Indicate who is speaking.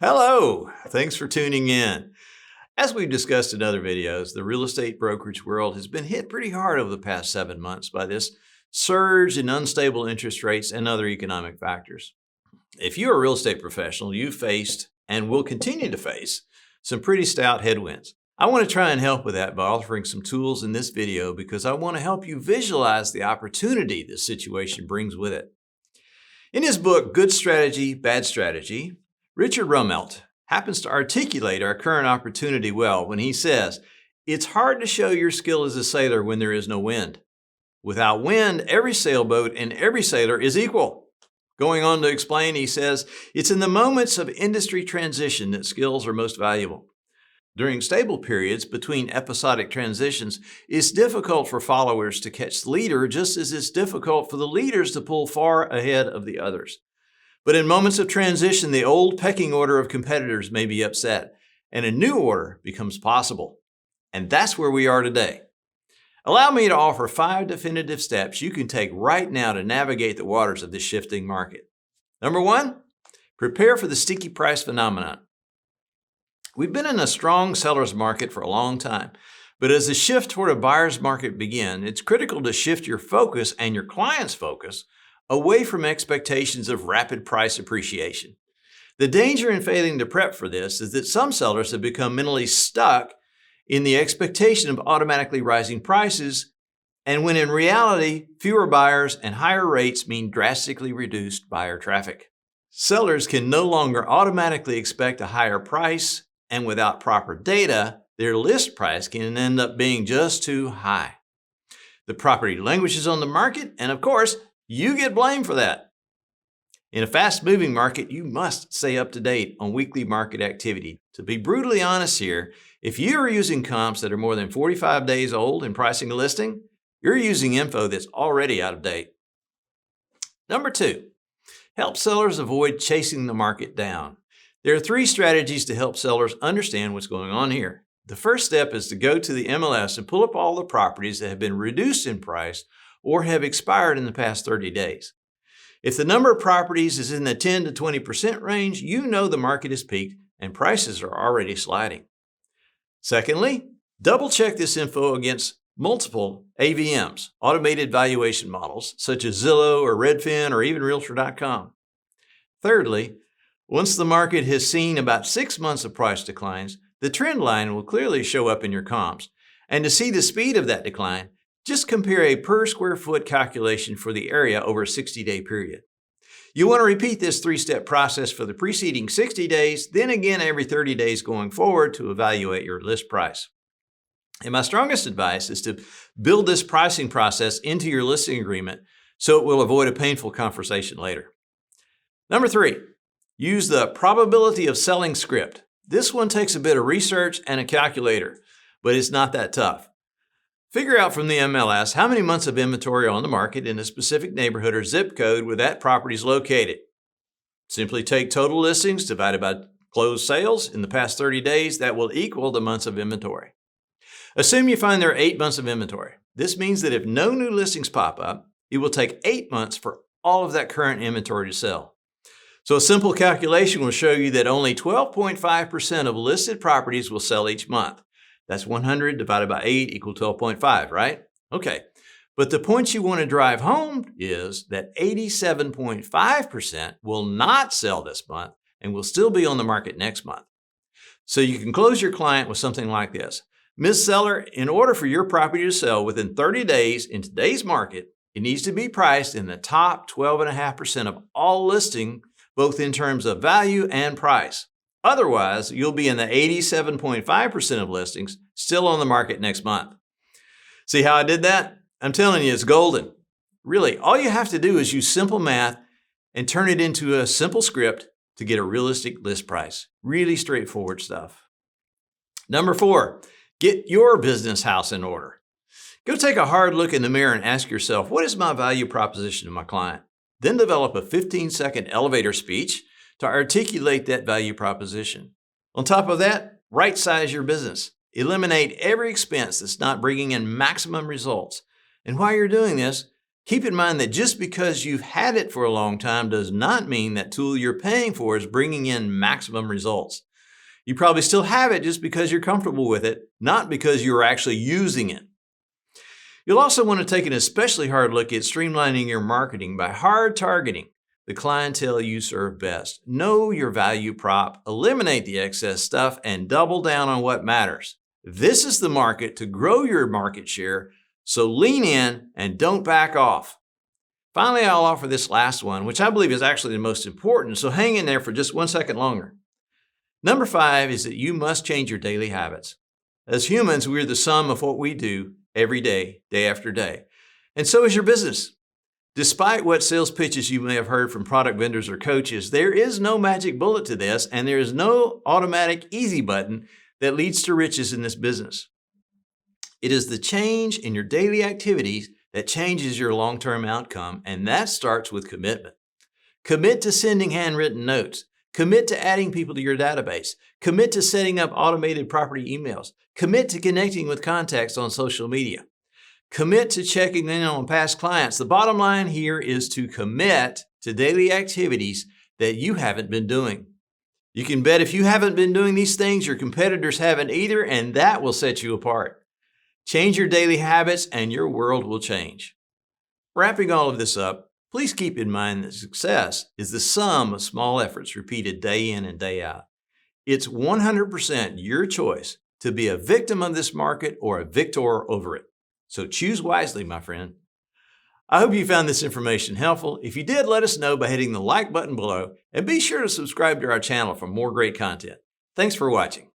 Speaker 1: Hello, thanks for tuning in. As we've discussed in other videos, the real estate brokerage world has been hit pretty hard over the past 7 months by this surge in unstable interest rates and other economic factors. If you're a real estate professional, you've faced and will continue to face some pretty stout headwinds. I want to try and help with that by offering some tools in this video because I want to help you visualize the opportunity this situation brings with it. In his book, Good Strategy, Bad Strategy, Richard Rummelt happens to articulate our current opportunity well when he says, "It's hard to show your skill as a sailor when there is no wind. Without wind, every sailboat and every sailor is equal." Going on to explain, he says, "It's in the moments of industry transition that skills are most valuable. During stable periods between episodic transitions, it's difficult for followers to catch the leader just as it's difficult for the leaders to pull far ahead of the others. But in moments of transition, the old pecking order of competitors may be upset, and a new order becomes possible. And that's where we are today. Allow me to offer 5 definitive steps you can take right now to navigate the waters of this shifting market. Number 1, prepare for the sticky price phenomenon. We've been in a strong seller's market for a long time, but as the shift toward a buyer's market begins, it's critical to shift your focus and your client's focus away from expectations of rapid price appreciation. The danger in failing to prep for this is that some sellers have become mentally stuck in the expectation of automatically rising prices, and when in reality, fewer buyers and higher rates mean drastically reduced buyer traffic. Sellers can no longer automatically expect a higher price, and without proper data, their list price can end up being just too high. The property languishes on the market, and of course, you get blamed for that. In a fast-moving market, you must stay up to date on weekly market activity. To be brutally honest here, if you are using comps that are more than 45 days old in pricing a listing, you're using info that's already out of date. Number 2, help sellers avoid chasing the market down. There are 3 strategies to help sellers understand what's going on here. The first step is to go to the MLS and pull up all the properties that have been reduced in price or have expired in the past 30 days. If the number of properties is in the 10 to 20% range, you know the market has peaked and prices are already sliding. Secondly, double check this info against multiple AVMs, automated valuation models, such as Zillow or Redfin or even Realtor.com. Thirdly, once the market has seen about 6 months of price declines, the trend line will clearly show up in your comps. And to see the speed of that decline, just compare a per square foot calculation for the area over a 60-day period. You want to repeat this 3-step process for the preceding 60 days, then again every 30 days going forward to evaluate your list price. And my strongest advice is to build this pricing process into your listing agreement so it will avoid a painful conversation later. Number 3, use the probability of selling script. This one takes a bit of research and a calculator, but it's not that tough. Figure out from the MLS how many months of inventory on the market in a specific neighborhood or zip code where that property is located. Simply take total listings divided by closed sales in the past 30 days. That will equal the months of inventory. Assume you find there are 8 months of inventory. This means that if no new listings pop up, it will take 8 months for all of that current inventory to sell. So a simple calculation will show you that only 12.5% of listed properties will sell each month. That's 100 divided by 8 equal 12.5, right? Okay, but the point you want to drive home is that 87.5% will not sell this month and will still be on the market next month. So you can close your client with something like this. Ms. Seller, in order for your property to sell within 30 days in today's market, it needs to be priced in the top 12.5% of all listings, both in terms of value and price. Otherwise, you'll be in the 87.5% of listings still on the market next month. See how I did that? I'm telling you, it's golden. Really, all you have to do is use simple math and turn it into a simple script to get a realistic list price. Really straightforward stuff. Number 4, get your business house in order. Go take a hard look in the mirror and ask yourself, what is my value proposition to my client? Then develop a 15-second elevator speech to articulate that value proposition. On top of that, right-size your business. Eliminate every expense that's not bringing in maximum results. And while you're doing this, Keep in mind that just because you've had it for a long time does not mean that tool you're paying for is bringing in maximum results. You probably still have it just because you're comfortable with it, not because you're actually using it. You'll also want to take an especially hard look at streamlining your marketing by hard targeting the clientele you serve best. Know your value prop, eliminate the excess stuff, and double down on what matters. This is the market to grow your market share, so lean in and don't back off. Finally, I'll offer this last one, which I believe is actually the most important, so hang in there for just 1 second longer. Number 5 is that you must change your daily habits. As humans, we're the sum of what we do every day, day after day. And so is your business. Despite what sales pitches you may have heard from product vendors or coaches, there is no magic bullet to this, and there is no automatic easy button that leads to riches in this business. It is the change in your daily activities that changes your long-term outcome, and that starts with commitment. Commit to sending handwritten notes. Commit to adding people to your database. Commit to setting up automated property emails. Commit to connecting with contacts on social media. Commit to checking in on past clients. The bottom line here is to commit to daily activities that you haven't been doing. You can bet if you haven't been doing these things, your competitors haven't either, and that will set you apart. Change your daily habits and your world will change. Wrapping all of this up, please keep in mind that success is the sum of small efforts repeated day in and day out. It's 100% your choice to be a victim of this market or a victor over it. So choose wisely, my friend. I hope you found this information helpful. If you did, let us know by hitting the like button below, and be sure to subscribe to our channel for more great content. Thanks for watching.